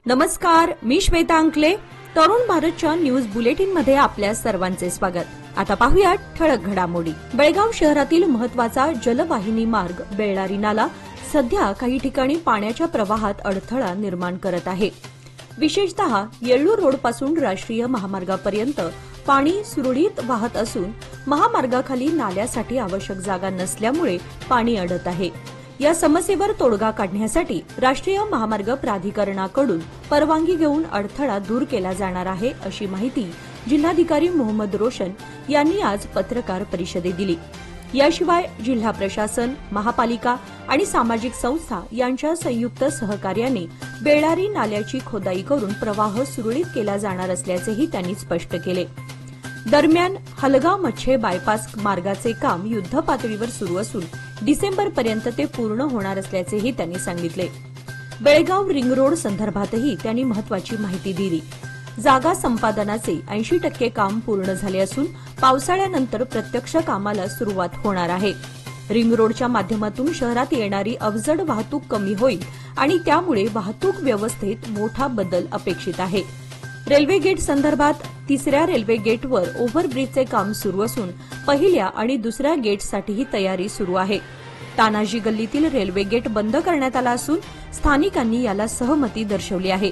नमस्कार, मी श्वेता अंकले. तरुण भारतच्या न्यूज बुलेटिन मध्ये आपल्या सर्वांचे स्वागत. आता पाहूया ठळक घडामोडी. बेळगाव शहरातील महत्वाचा जलवाहिनी मार्ग बेळारी नाला सध्या काही ठिकाणी पाण्याच्या प्रवाहात अडथळा निर्माण करत आहे. विशेषतः येळ्ळूर रोड पासून राष्ट्रीय महामार्गापर्यंत पाणी सुरळीत वाहत असून महामार्गाखाली नाल्यासाठी आवश्यक जागा नसल्यामुळे पाणी अडत आहे. या समस्येवर तोडगा काढण्यासाठी राष्ट्रीय महामार्ग प्राधिकरणाकडून परवानगी घेऊन अडथळा दूर केला जाणार आहे, अशी माहिती जिल्हाधिकारी मोहम्मद रोशन यांनी आज पत्रकार परिषदेत दिली. याशिवाय जिल्हा प्रशासन, महापालिका आणि सामाजिक संस्था यांच्या संयुक्त सहकार्याने बेळारी नाल्याची खोदाई करून प्रवाह सुरळीत केला जाणार असल्याचेही त्यांनी स्पष्ट केले. दरम्यान हलगाव मच्छे बायपास मार्गाचे काम युद्धपातळीवर सुरू असून डिसेंबरपर्यंत ते पूर्ण होणार असल्याचेही त्यांनी सांगितले. बेळगाव रिंग रोड संदर्भातही त्यांनी महत्वाची माहिती दिली. जागा संपादनाचे 80% काम पूर्ण झाले असून पावसाळ्यानंतर प्रत्यक्ष कामाला सुरुवात होणार आहे. रिंग रोडच्या माध्यमातून शहरात येणारी अवजड वाहतूक कमी होईल आणि त्यामुळे वाहतूक व्यवस्थेत मोठा बदल अपेक्षित आहे. रेल्वे गेट संदर्भात 3ऱ्या रेल्वे गेटवर ओव्हरब्रिजचे काम सुरू असून पहिल्या आणि दुसऱ्या गेटसाठीही तयारी सुरू आहे. तानाजी गल्लीतील रेल्वे गेट बंद करण्यात आला असून स्थानिकांनी याला सहमती दर्शवली आहे.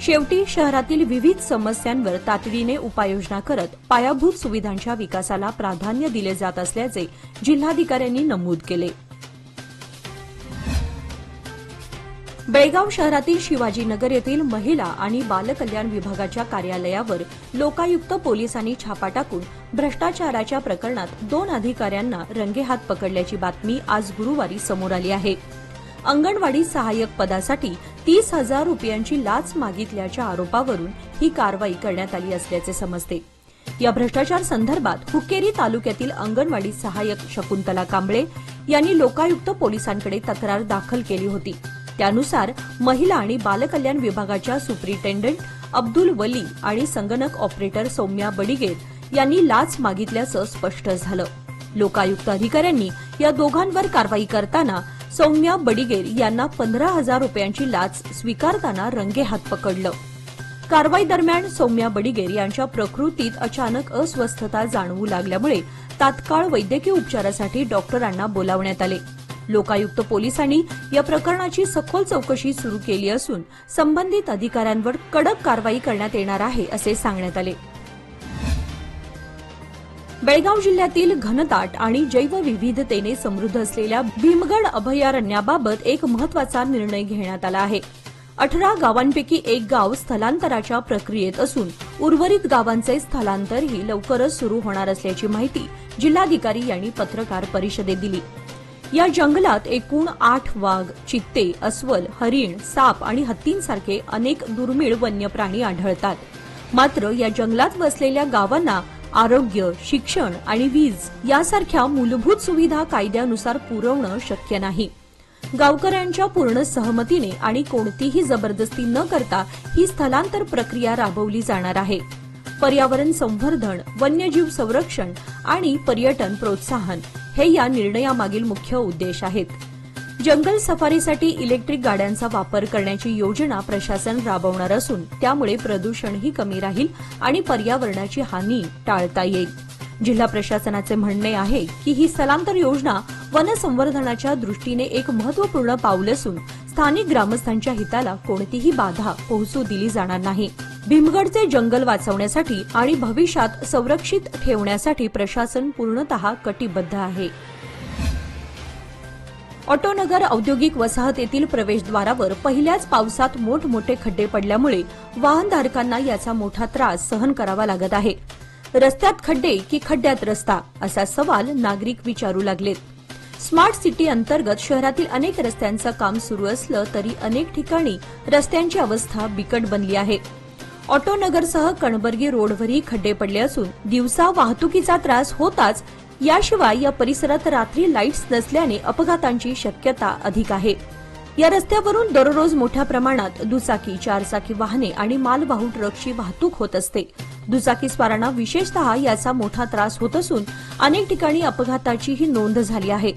शेवटी शहरातील विविध समस्यांवर तातडीने उपाययोजना करत पायाभूत सुविधांच्या विकासाला प्राधान्य दिले जात असल्याचे जिल्हाधिकाऱ्यांनी नमूद केले. बेळगाव शहरातील शिवाजीनगर येथील महिला आणि बालकल्याण विभागाच्या कार्यालयावर लोकायुक्त पोलिसांनी छापा टाकून भ्रष्टाचाराच्या प्रकरणात 2 अधिकाऱ्यांना रंगेहात पकडल्याची बातमी आज गुरुवारी समोर आली आहे. अंगणवाडी सहाय्यक पदासाठी 30,000 रुपयांची लाच मागितल्याच्या आरोपावरून ही कारवाई करण्यात आली असल्याचे समजते. या भ्रष्टाचार संदर्भात हुक्केरी तालुक्यातील अंगणवाडी सहाय्यक शकुंतला कांबळे यांनी लोकायुक्त पोलिसांकडे तक्रार दाखल केली होती. त्यानुसार महिला आणि बालकल्याण विभागाच्या सुप्रिंटेंडंट अब्दुल वली आणि संगणक ऑपरेटर सौम्या बडिगेर यांनी लाच मागितल्याचं स्पष्ट झालं. लोकायुक्त अधिकाऱ्यांनी या दोघांवर कारवाई करताना सौम्या बडिगेर यांना 15,000 रुपयांची लाच स्वीकारताना रंगेहात पकडलं. कारवाई दरम्यान सौम्या बडिगेर यांच्या प्रकृतीत अचानक अस्वस्थता जाणवू लागल्यामुळे तात्काळ वैद्यकीय उपचारासाठी डॉक्टरांना बोलावण्यात आले. लोकायुक्त पोलिसांनी या प्रकरणाची सखोल चौकशी सुरू केली असून संबंधित अधिकाऱ्यांवर कडक कारवाई करण्यात येणार आहे, असे सांगण्यात आले. बेळगाव जिल्ह्यातील घनदाट आणि जैवविविधतेने समृद्ध असलेल्या भीमगड अभयारण्याबाबत एक महत्वाचा निर्णय घेण्यात आला आहे. 18 गावांपैकी एक गाव स्थलांतराच्या प्रक्रियेत असून उर्वरित गावांचे स्थलांतरही लवकरच सुरू होणार असल्याची माहिती जिल्हाधिकारी यांनी पत्रकार परिषदेत दिली. या जंगलात एकूण 8 वाघ, चित्ते, अस्वल, हरिण, साप आणि हत्तींसारखे अनेक दुर्मिळ वन्य प्राणी आढळतात. मात्र या जंगलात वसलेल्या गावांना आरोग्य, शिक्षण आणि वीज यासारख्या मूलभूत सुविधा कायद्यानुसार पुरवणं शक्य नाही. गावकऱ्यांच्या पूर्ण सहमतीने आणि कोणतीही जबरदस्ती न करता ही स्थलांतर प्रक्रिया राबवली जाणार आहे. पर्यावरण संवर्धन, वन्यजीव संरक्षण आणि पर्यटन प्रोत्साहन हे या निर्णयामागील मुख्य उद्देश आहेत. जंगल सफारीसाठी इलेक्ट्रिक गाड्यांचा वापर करण्याची योजना प्रशासन राबवणार असून त्यामुळे प्रदूषणही कमी राहील आणि पर्यावरणाची हानी टाळता येईल. जिल्हा प्रशासनाचे म्हणणे आहे की ही स्थलांतर योजना वनसंवर्धनाच्या दृष्टीने एक महत्वपूर्ण पाऊल असून स्थानिक ग्रामस्थांच्या हिताला कोणतीही बाधा पोहोचू दिली जाणार नाही. भीमगडचे जंगल वाचवण्यासाठी आणि भविष्यात संरक्षित ठेवण्यासाठी प्रशासन पूर्णतः कटिबद्ध आहे. ऑटोनगर औद्योगिक वसाहतीतील प्रवेशद्वारावर पहिल्याच पावसात मोठमोठे खड्डे पडल्यामुळे वाहनधारकांना याचा मोठा त्रास सहन करावा लागत आहे. रस्त्यात खड्डे की खड्ड्यात रस्ता असा सवाल नागरिक विचारू लागलेत. स्मार्ट सिटी अंतर्गत शहरातील अनेक रस्त्यांचं काम सुरू असलं तरी अनेक ठिकाणी रस्त्यांची अवस्था बिकट बनली आहे. ऑटोनगरसह कणबर्गी रोडवरही खड्डे पडले असून दिवसा वाहतुकीचा त्रास होताच, याशिवाय या परिसरात रात्री लाईट्स नसल्याने अपघातांची शक्यता अधिक आहे. या रस्त्यावरून दररोज मोठ्या प्रमाणात दुचाकी, 4चाकी वाहने आणि मालवाहू ट्रकची वाहतूक होत असते. दुचाकीस्वारांना विशेषतः याचा मोठा त्रास होत असून अनेक ठिकाणी अपघाताचीही नोंद झाली आहे.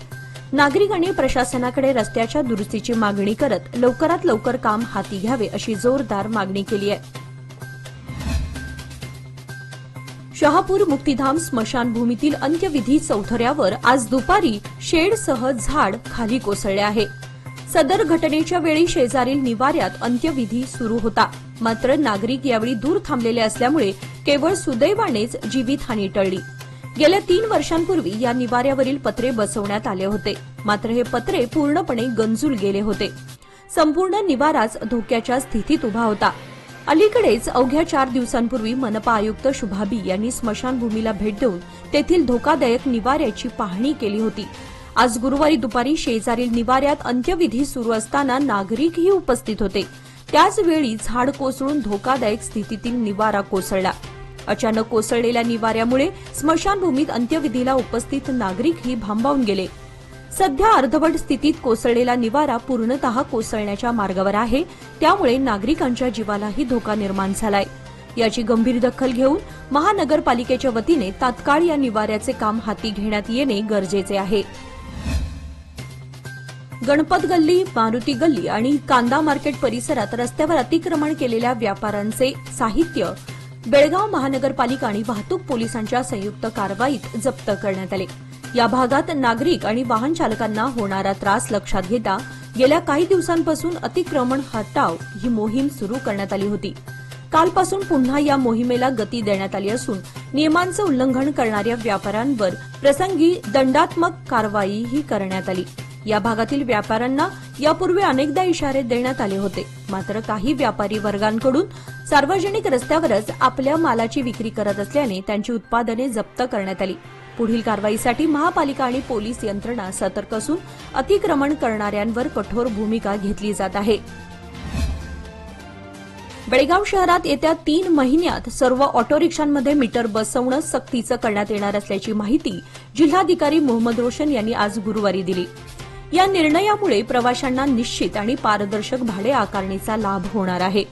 नागरिकांनी प्रशासनाकडे रस्त्याच्या दुरुस्तीची मागणी करत लवकरात लवकर काम हाती घ्यावे अशी जोरदार मागणी केली आहे. शहापूर मुक्तिधाम स्मशानभूमीतील अंत्यविधी चौथऱ्यावर आज दुपारी शेडसह झाड खाली कोसळले आहे. सदर घटनेच्या वेळी शेजारील निवाऱ्यात अंत्यविधी सुरू होता. मात्र नागरिक यावेळी दूर थांबलेले असल्यामुळे केवळ सुदैवानेच जीवितहानी टळली. गेल्या 3 वर्षांपूर्वी या निवाऱ्यावरील पत्रे बसवण्यात आले होते. मात्र हे पत्रे पूर्णपणे गंजून गेले होते. संपूर्ण निवाराच धोक्याच्या स्थितीत उभा होता. अलीकडेच अवघ्या 4 दिवसांपूर्वी मनपा आयुक्त शुभाबी यांनी स्मशानभूमीला भेट देऊन तेथील धोकादायक निवाऱ्याची पाहणी केली होती. आज गुरुवारी दुपारी शेजारील निवाऱ्यात अंत्यविधी सुरू असताना नागरिकही उपस्थित होते. त्याचवेळी झाड कोसळून धोकादायक स्थितीतील निवारा कोसळला. अचानक कोसळलेल्या निवाऱ्यामुळे स्मशानभूमीत अंत्यविधीला उपस्थित नागरिकही भांबावून गेले. सध्या अर्धवट स्थितीत कोसळलेला निवारा पूर्णतः कोसळण्याच्या मार्गावर आहे. त्यामुळे नागरिकांच्या जीवालाही धोका निर्माण झालाय. याची गंभीर दखल घेऊन महानगरपालिकेच्या वतीने तात्काळ या निवाऱ्याचे काम हाती घेण्यात येणे गरजेचे आहे. गणपत गल्ली, मारुती गल्ली आणि कांदा मार्केट परिसरात रस्त्यावर अतिक्रमण केलेल्या व्यापाऱ्यांचे साहित्य बेळगाव महानगरपालिका आणि वाहतूक पोलिसांच्या संयुक्त कारवाईत जप्त करण्यात आले. या भागात नागरिक आणि वाहन चालकांना होणारा त्रास लक्षात घेता गेल्या काही दिवसांपासून अतिक्रमण हटाव ही मोहीम सुरू करण्यात आली होती. कालपासून पुन्हा या मोहिमेला गती देण्यात आली असून नियमांचं उल्लंघन करणाऱ्या व्यापाऱ्यांवर प्रसंगी दंडात्मक कारवाईही करण्यात आली. या भागातील व्यापाऱ्यांना यापूर्वी अनेकदा इशारे देण्यात आले होते. मात्र काही व्यापारी वर्गांकडून सार्वजनिक रस्त्यावरच आपल्या मालाची विक्री करत असल्याने त्यांची उत्पादने जप्त करण्यात आली. पुढील कारवाईसाठी महापालिका आणि पोलीस यंत्रणा सतर्क असून अतिक्रमण करणाऱ्यांवर कठोर भूमिका घेतली जात आहे. बेळगाव शहरात येत्या 3 महिन्यात सर्व ऑटो रिक्षांमध्ये मीटर बसवणं सक्तीचं करण्यात येणार असल्याची माहिती जिल्हाधिकारी मोहम्मद रोशन यांनी आज गुरुवारी दिली. या निर्णयामुळे प्रवाशांना निश्चित आणि पारदर्शक भाडे आकारणीचा लाभ होणार आहे.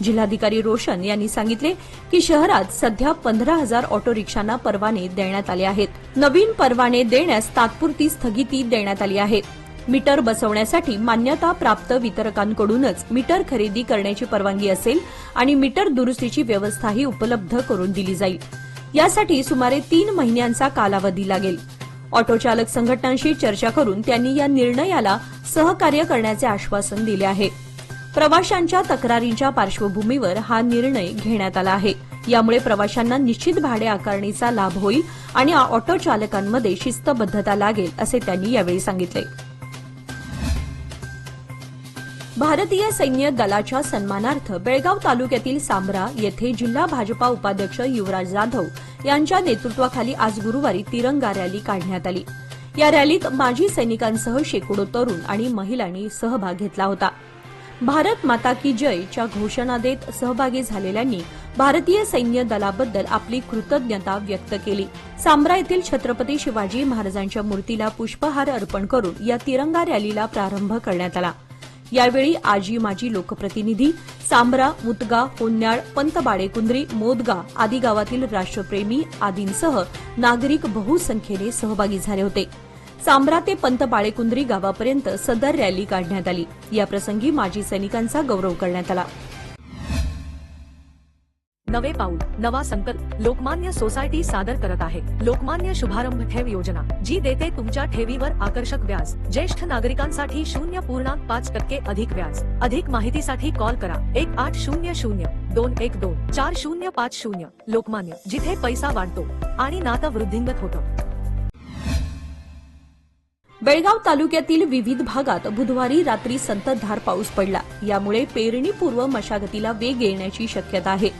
जिल्हाधिकारी रोशन यांनी सांगितले की शहरात सध्या 15,000 ऑटो रिक्षांना परवाने देण्यात आले आहेत. नवीन परवाने देण्यास तात्पुरती स्थगिती देण्यात आली आहे. मीटर बसवण्यासाठी मान्यता प्राप्त वितरकांकडूनच मीटर खरेदी करण्याची परवानगी असेल आणि मीटर दुरुस्तीची व्यवस्थाही उपलब्ध करून दिली जाईल. यासाठी सुमारे 3 महिन्यांचा कालावधी लागेल. ऑटो चालक संघटनांशी चर्चा करून त्यांनी या निर्णयाला सहकार्य करण्याचे आश्वासन दिले आहे. प्रवाशांच्या तक्रारींच्या पार्श्वभूमीवर हा निर्णय घेण्यात आला आहे. यामुळे प्रवाशांना निश्चित भाडे आकारणीचा लाभ होईल आणि ऑटो चालकांमध्ये शिस्तबद्धता लागेल असे त्यांनी यावेळी सांगितले. भारतीय सैन्य दलाच्या सन्मानार्थ बेळगाव तालुक्यातील सांब्रा येथे जिल्हा भाजपा उपाध्यक्ष युवराज जाधव यांच्या नेतृत्वाखाली आज गुरुवारी तिरंगा रॅली काढण्यात आली. या रॅलीत माजी सैनिकांसह शेकडो तरुण आणि महिलांनी सहभाग घेतला होता. भारत माता की जयच्या घोषणा देत सहभागी झालेल्यांनी भारतीय सैन्य दलाबद्दल आपली कृतज्ञता व्यक्त केली. सांब्रा येथील छत्रपती शिवाजी महाराजांच्या मूर्तीला पुष्पहार अर्पण करून या तिरंगा रॅलीला प्रारंभ करण्यात आला. यावेळी आजी माजी लोकप्रतिनिधी, सांब्रा, मुतगा, होन्याळ, पंत बाळेकुंद्री, मोदगा आदी गावातील राष्ट्रप्रेमी आदींसह नागरिक बहुसंख्येने सहभागी झाले होते. सांब्रा ते पंत बाळेकुंद्री गावापर्यंत सदर रॅली काढण्यात आली. याप्रसंगी माजी सैनिकांचा गौरव करण्यात आला. नवे पाऊल नवा संकल्प लोकमान्य सोसायटी सादर करत आहे लोकमान्य शुभारंभ ठेव योजना, जी देते तुमच्या ठेवीवर आकर्षक व्याज. ज्येष्ठ नागरिकांसाठी 0.5% अधिक व्याज. अधिक माहितीसाठी कॉल करा 1800-212-4050. लोकमान्य, जिथे पैसा वाढतो आणि नातं वृद्धिंगत होतं. बेळगाव तालुक्यातील विविध भागात बुधवारी रात्री संततधार पाऊस पडला. यामुळे पेरणीपूर्व मशागतीला वेग येण्याची शक्यता आहे.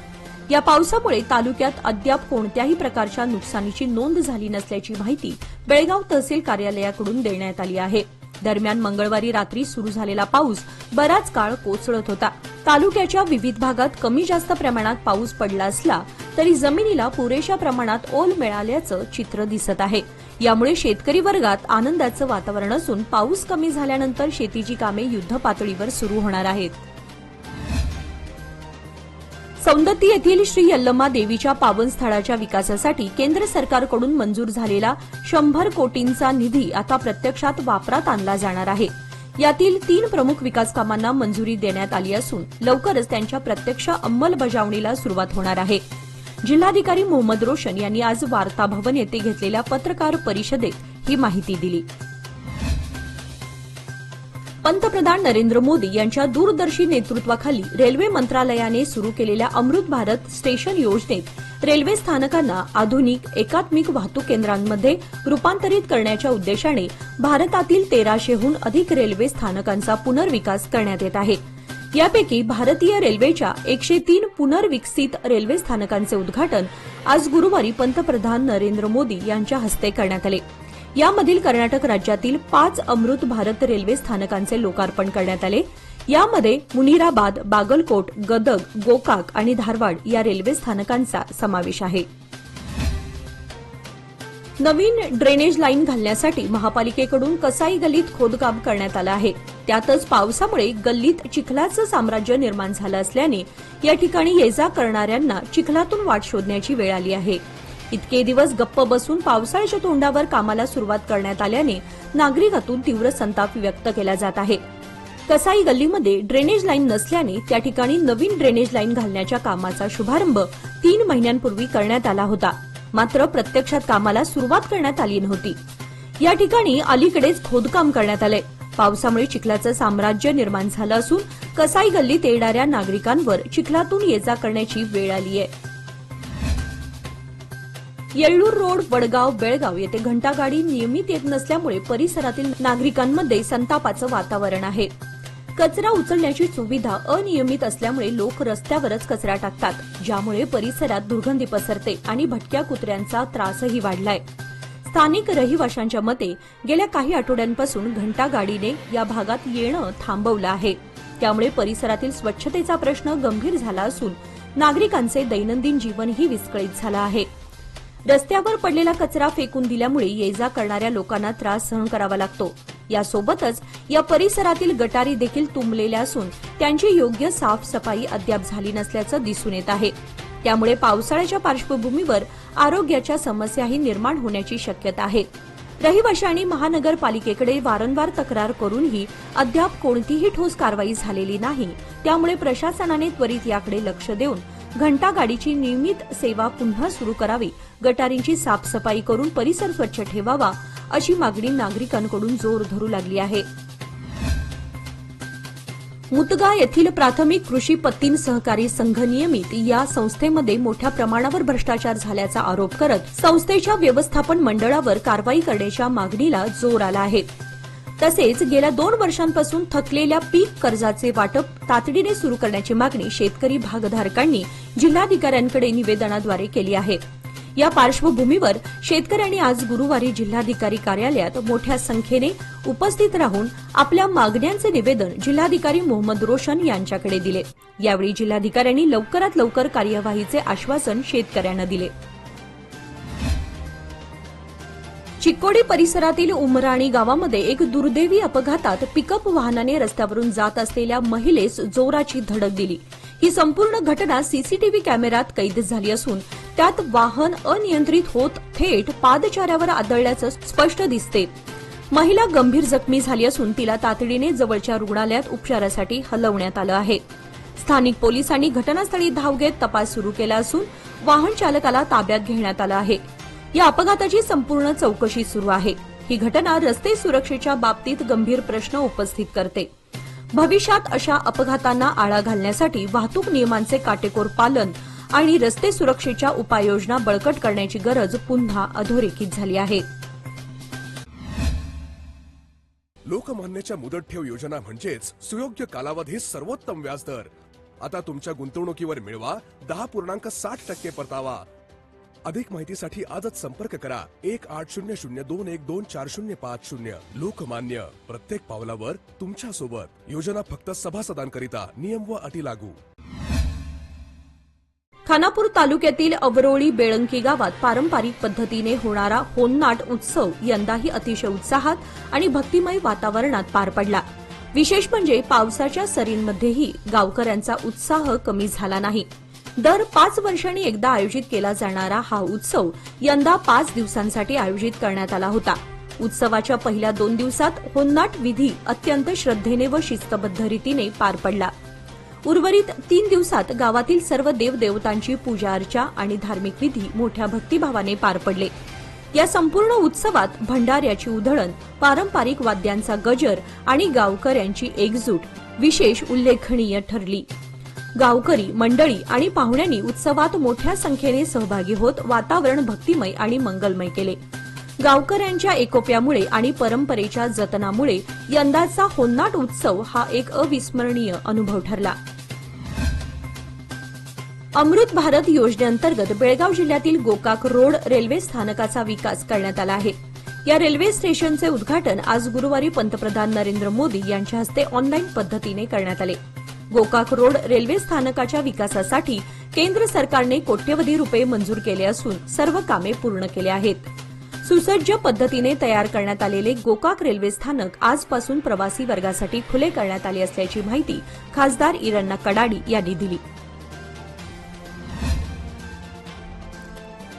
या पावसामुळे तालुक्यात अद्याप कोणत्याही प्रकारच्या नुकसानीची नोंद झाली नसल्याची माहिती बेळगाव तहसील कार्यालयाकडून देण्यात आली आहे. दरम्यान मंगळवारी रात्री सुरू झालेला पाऊस बराच काळ कोसळत होता. तालुक्याच्या विविध भागात कमी जास्त प्रमाणात पाऊस पडला असला तरी जमिनीला पुरेशा प्रमाणात ओल मिळाल्याचं चित्र दिसत आहे. यामुळे शेतकरी वर्गात आनंदाचं वातावरण असून पाऊस कमी झाल्यानंतर शेतीची कामे युद्धपातळीवर सुरू होणार आहेत. सौंदत्ती येथील श्री यल्लमा देवीच्या पावन स्थळाच्या विकासासाठी केंद्र सरकारकडून मंजूर झालेला 100 कोटींचा निधी आता प्रत्यक्षात वापरात आणला जाणार आहे. यातील 3 प्रमुख विकास कामांना मंजुरी देण्यात आली असून लवकरच त्यांच्या प्रत्यक्ष अंमलबजावणीला सुरुवात होणार आहे. जिल्हाधिकारी मोहम्मद रोशन यांनी आज वार्ताभवन येथे घेतलेल्या पत्रकार परिषदेत ही माहिती दिली. पंतप्रधान नरेंद्र मोदी यांच्या दूरदर्शी नेतृत्वाखाली रेल्वे मंत्रालयाने सुरू केलेल्या अमृत भारत स्टेशन योजनेत रेल्वे स्थानकांना आधुनिक एकात्मिक वाहतूक केंद्रांमध्ये रूपांतरित करण्याच्या उद्देशाने भारतातील 1300हून अधिक रेल्वे स्थानकांचा पुनर्विकास करण्यात येत आहे. यापैकी भारतीय रेल्वेच्या 103 पुनर्विकसित रेल्वे स्थानकांचे उद्घाटन आज गुरुवारी पंतप्रधान नरेंद्र मोदी यांच्या हस्ते करण्यात आले. यामधील कर्नाटक राज्यातील 5 अमृत भारत रेल्वे स्थानकांचे लोकार्पण करण्यात आले. यामध्ये मुनिराबाद, बागलकोट, गदग, गोकाक आणि धारवाड या रेल्वे स्थानकांचा समावेश आहे. नवीन ड्रेनेज लाईन घालण्यासाठी महापालिकेकडून कसाई गल्लीत खोदकाम करण्यात आलं आहे. त्यातच पावसामुळे गल्लीत चिखलाचं साम्राज्य निर्माण झालं असल्याने या ठिकाणी ये-जा करणाऱ्यांना चिखलातून वाट शोधण्याची वेळ आली आहे. इतके दिवस गप्प बसून पावसाळ्याच्या तोंडावर कामाला सुरुवात करण्यात आल्याने नागरिकातून तीव्र संताप व्यक्त केला जात आहे. कसाई गल्लीमध्ये ड्रेनेज लाईन नसल्याने त्या ठिकाणी नवीन ड्रेनेज लाईन घालण्याच्या कामाचा शुभारंभ 3 महिन्यांपूर्वी करण्यात आला होता. मात्र प्रत्यक्षात कामाला सुरुवात करण्यात आली नव्हती. या ठिकाणी अलीकडेच खोदकाम करण्यात आले. पावसामुळे चिखलाचं साम्राज्य निर्माण झालं असून कसाई गल्लीत येणाऱ्या नागरिकांवर चिखलातून ये-जा करण्याची वेळ आली आहे. येळ्ळूर रोड, वडगाव, बेळगाव येथे घंटागाडी नियमित येत नसल्यामुळे परिसरातील नागरिकांमध्ये संतापाचं वातावरण आहे. कचरा उचलण्याची सुविधा अनियमित असल्यामुळे लोक रस्त्यावरच कचरा टाकतात, ज्यामुळे परिसरात दुर्गंधी पसरते आणि भटक्या कुत्र्यांचा त्रासही वाढलाय. स्थानिक रहिवाशांच्या मते गेल्या काही आठवड्यांपासून घंटागाडीने या भागात येणं थांबवलं आहे. त्यामुळे परिसरातील स्वच्छतेचा प्रश्न गंभीर झाला असून नागरिकांचे दैनंदिन जीवनही विस्कळीत झालं आहे. रस्त्यावर पडलेला कचरा फेकून दिल्यामुळे ये-जा करणाऱ्या लोकांना त्रास सहन करावा लागतो. यासोबतच या परिसरातील गटारी देखील तुंबलेल्या असून त्यांची योग्य साफसफाई अद्याप झाली नसल्याचं दिसून येत आहे. त्यामुळे पावसाळ्याच्या पार्श्वभूमीवर आरोग्याच्या समस्याही निर्माण होण्याची शक्यता आहे. रहिवाशांनी महानगरपालिकेकडे वारंवार तक्रार करूनही अद्याप कोणतीही ठोस कारवाई झालेली नाही. त्यामुळे प्रशासनाने त्वरित याकडे लक्ष देऊन घंटागाडीची नियमित सेवा पुन्हा सुरू करावी, गटारींची साफसफाई करून परिसर स्वच्छ ठेवावा अशी मागणी नागरिकांकडून जोर धरू लागली आहे. मुतगा येथील प्राथमिक कृषी पत्तीन सहकारी संघ नियमित या संस्थेमध्ये मोठ्या प्रमाणावर भ्रष्टाचार झाल्याचा आरोप करत संस्थेच्या व्यवस्थापन मंडळावर कारवाई करण्याच्या मागणीला जोर आला आहे. तसेच गेल्या 2 वर्षांपासून थकलेल्या पीक कर्जाचे वाटप तातडीने सुरू करण्याची मागणी शेतकरी भागधारकांनी जिल्हाधिकाऱ्यांकडे निवेदनाद्वारे केली आहे. या पार्श्वभूमीवर शेतकऱ्यांनी आज गुरुवारी जिल्हाधिकारी कार्यालयात मोठ्या संख्येने उपस्थित राहून आपल्या मागण्यांचे निवेदन जिल्हाधिकारी मोहम्मद रोशन यांच्याकडे दिले. यावेळी जिल्हाधिकाऱ्यांनी लवकरात लवकर कार्यवाहीचे आश्वासन शेतकऱ्यांना दिले. चिक्कोडी परिसरातील उमराणी गावामध्ये एक दुर्दैवी अपघातात पिकअप वाहनाने रस्त्यावरून जात असलेल्या महिलेस जोराची धडक दिली. ही संपूर्ण घटना सीसीटीव्ही कॅमेऱ्यात कैद झाली असून त्यात वाहन अनियंत्रित होत थेट पादचाऱ्यावर आदळल्याचं स्पष्ट दिसते. महिला गंभीर जखमी झाली असून तिला तातडीने जवळच्या रुग्णालयात उपचारासाठी हलवण्यात आलं आहे. स्थानिक पोलिसांनी घटनास्थळी धाव घेत तपास सुरू केला असून वाहन चालकाला ताब्यात घेण्यात आलं आहे. या अपघाताची संपूर्ण चौकशी सुरू आहे. ही घटना रस्ते सुरक्षेच्या बाबतीत गंभीर प्रश्न उपस्थित करते. भविष्यात अशा अपघातांना आळा घालण्यासाठी वाहतूक नियमांचे काटेकोर पालन आणि रस्ते सुरक्षेच्या उपाययोजना बळकट करण्याची गरज पुन्हा अधोरेखित झाली आहे. लोकमान्यच्या मुदत ठेव योजना म्हणजेच सुयोग्य कालावधीत सर्वोत्तम व्याजदर. आता तुमच्या गुंतवणुकीवर मिळवा 10.60% परतावा. अधिक माहितीसाठी आजच संपर्क करा 1800212405. लोकमान्य, प्रत्येक पावलावर तुमच्या सोबत. योजना फक्त सभासदांकरिता. नियम व अटी लागू. खानापूर तालुक्यातील अवरोळी बेळंकी गावात पारंपरिक पद्धतीने होणारा होन्नाट उत्सव यंदाही अतिशय उत्साहात आणि भक्तिमय वातावरणात पार पडला. विशेष म्हणजे पावसाच्या सरींमध्येही गावकऱ्यांचा उत्साह कमी झाला नाही. दर 5 वर्षांनी एकदा आयोजित केला जाणारा हा उत्सव यंदा 5 दिवसांसाठी आयोजित करण्यात आला होता. उत्सवाच्या पहिल्या 2 दिवसात होन्नाट विधी अत्यंत श्रद्धेने व शिस्तबद्ध रीतीने पार पडला. उर्वरित 3 दिवसात गावातील सर्व देवदेवतांची पूजा अर्चा आणि धार्मिक विधी मोठ्या भक्तिभावाने पार पडले. या संपूर्ण उत्सवात भंडाऱ्याची उधळण, पारंपरिक वाद्यांचा गजर आणि गावकऱ्यांची एकजूट विशेष उल्लेखनीय ठरली. गावकरी मंडळी आणि पाहुण्यांनी उत्सवात मोठ्या संख्येने सहभागी होत वातावरण भक्तिमय आणि मंगलमय केले. गावकऱ्यांच्या एकोप्यामुळे आणि परंपरेच्या जतनामुळे यंदाचा होन्नाट उत्सव हा एक अविस्मरणीय अनुभव ठरला. अमृत भारत योजनेअंतर्गत बेळगाव जिल्ह्यातील गोकाक रोड रेल्वे स्थानकाचा विकास करण्यात आला आहे. या रेल्वे स्टेशनचे उद्घाटन आज गुरुवारी पंतप्रधान नरेंद्र मोदी यांच्या हस्ते ऑनलाईन पद्धतीने करण्यात आले. गोकाक रोड रेल्वे स्थानकाच्या विकासासाठी केंद्र सरकारने कोट्यवधी रुपये मंजूर केले असून सर्व कामे पूर्ण केली आहेत. सुसज्ज पद्धतीने तयार करण्यात आलेले गोकाक रेल्वे स्थानक आजपासून प्रवासी वर्गासाठी खुले करण्यात आले असल्याची माहिती खासदार इरण्णा कडाडी यांनी दिली.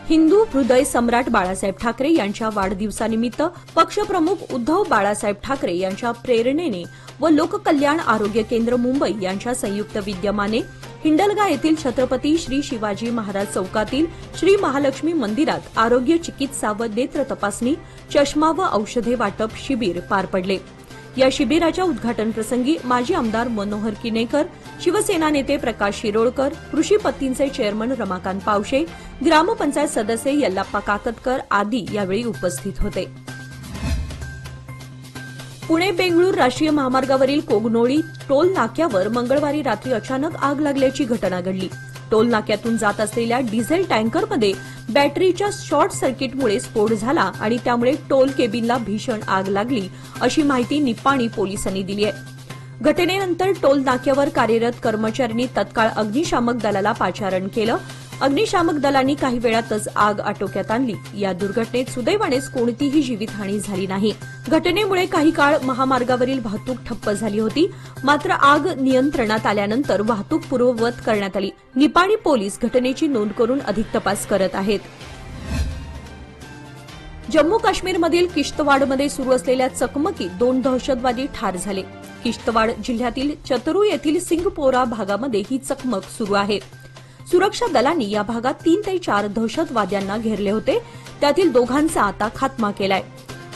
हिंदू हृदय सम्राट बाळासाहेब ठाकरे यांच्या वाढदिवसानिमित्त पक्षप्रमुख उद्धव बाळासाहेब ठाकरे यांच्या प्रेरणेने व लोककल्याण आरोग्य केंद्र मुंबई यांच्या संयुक्त विद्यमाने हिंडलगा येथील छत्रपती श्री शिवाजी महाराज चौकातील श्री महालक्ष्मी मंदिरात आरोग्य चिकित्सा व नेत्र तपासणी, चष्मा व औषधे वाटप शिबिर पार पडले. या शिबिराच्या उद्घाटन प्रसंगी माजी आमदार मनोहर किनेकर, शिवसेना नेते प्रकाश शिरोळकर, कृषी पत्तींचे चेअरमन रमाकांत पावशे, ग्रामपंचायत सदस्य यल्लाप्पा काकतकर आदी यावेळी उपस्थित होते. पुणे बेंगळूर राष्ट्रीय महामार्गावरील कोगनोळी टोल नाक्यावर मंगळवारी रात्री अचानक आग लागल्याची घटना घडली. टोल नाक्यातून जात असलेल्या डिझेल टँकरमध्ये बॅटरीच्या शॉर्ट सर्किटमुळे स्फोट झाला आणि त्यामुळे टोल केबिनला भीषण आग लागली अशी माहिती निपाणी पोलिसांनी दिली आहे. घटनेनंतर टोल नाक्यावर कार्यरत कर्मचाऱ्यांनी तत्काळ अग्निशामक दलाला पाचारण केलं. अग्निशामक दलांनी काही वेळातच आग आटोक्यात आणली. या दुर्घटनेत सुदैवानेच कोणतीही जीवितहानी झाली नाही. घटनेमुळे काही काळ महामार्गावरील वाहतूक ठप्प झाली होती. मात्र आग नियंत्रणात आल्यानंतर वाहतूक पूर्ववत करण्यात आली. निपाणी पोलीस घटनेची नोंद करून अधिक तपास करत आहेत. जम्मू काश्मीरमधील किश्तवाडमध्ये सुरू असलेल्या चकमकीत 2 दहशतवादी ठार झाले. किश्तवाड जिल्ह्यातील चतरू येथील सिंगपोरा भागामध्ये ही चकमक सुरू आहे. सुरक्षा दलांनी या भागात 3 ते 4 दहशतवाद्यांना घेरले होते. त्यातील 2घांचा आता खात्मा केलाय.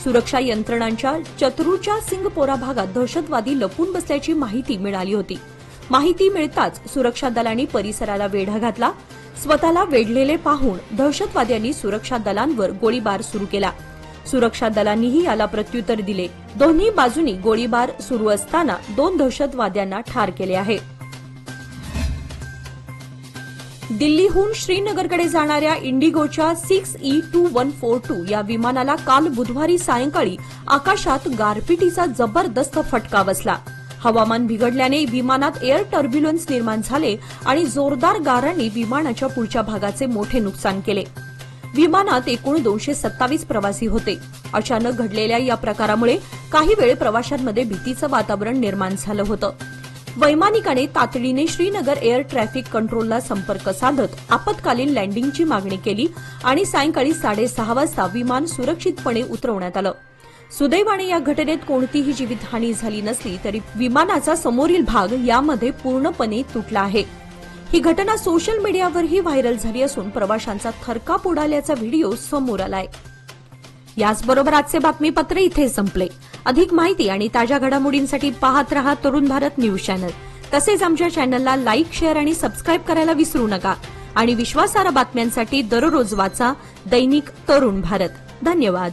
सुरक्षा यंत्रणांच्या चतरूच्या सिंगपोरा भागात दहशतवादी लपून बसल्याची माहिती मिळाली होती. माहिती मिळताच सुरक्षा दलांनी परिसराला वेढा घातला. स्वतःला वेढलेले पाहून दहशतवाद्यांनी सुरक्षा दलांवर गोळीबार सुरू केला. सुरक्षा दलांनीही याला प्रत्युत्तर दिले. दोन्ही बाजूंनी गोळीबार सुरू असताना 2 दहशतवाद्यांना ठार केले आहे. दिल्लीहून श्रीनगरकडे जाणाऱ्या इंडिगोच्या 6E2142 या विमानाला काल बुधवारी सायंकाळी आकाशात गारपिटीचा जबरदस्त फटका बसला. हवामान बिघडल्याने विमानात एअर टर्ब्युलन्स निर्माण झाले आणि जोरदार गारांनी विमानाच्या पुढच्या भागाचे मोठे नुकसान केले. विमानात एकूण 227 प्रवासी होते. अचानक घडलेल्या या प्रकारामुळे काही वेळ प्रवाशांमध्ये भीतीचं वातावरण निर्माण झालं होतं. वैमानिकाने तातडीने श्रीनगर एअर ट्रॅफिक कंट्रोलला संपर्क साधत आपत्कालीन लँडिंगची मागणी केली आणि सायंकाळी 6:30 वाजता विमान सुरक्षितपणे उतरवण्यात आलं. सुदैवाने या घटनेत कोणतीही जीवितहानी झाली नसली तरी विमानाचा समोरील भाग यामध्ये पूर्णपणे तुटला आहे. ही घटना सोशल मीडियावरही व्हायरल झाली असून प्रवाशांचा थरकाप उडाल्याचा व्हिडिओ समोर आलाय. याचबरोबर आजचे बातमीपत्र इथे संपले. अधिक माहिती आणि ताज्या घडामोडींसाठी पाहत रहा तरुण भारत न्यूज चॅनल. तसेच आमच्या चॅनलला लाईक, शेअर आणि सबस्क्राईब करायला विसरू नका. आणि विश्वासार्ह बातम्यांसाठी दररोज वाचा दैनिक तरुण भारत. धन्यवाद.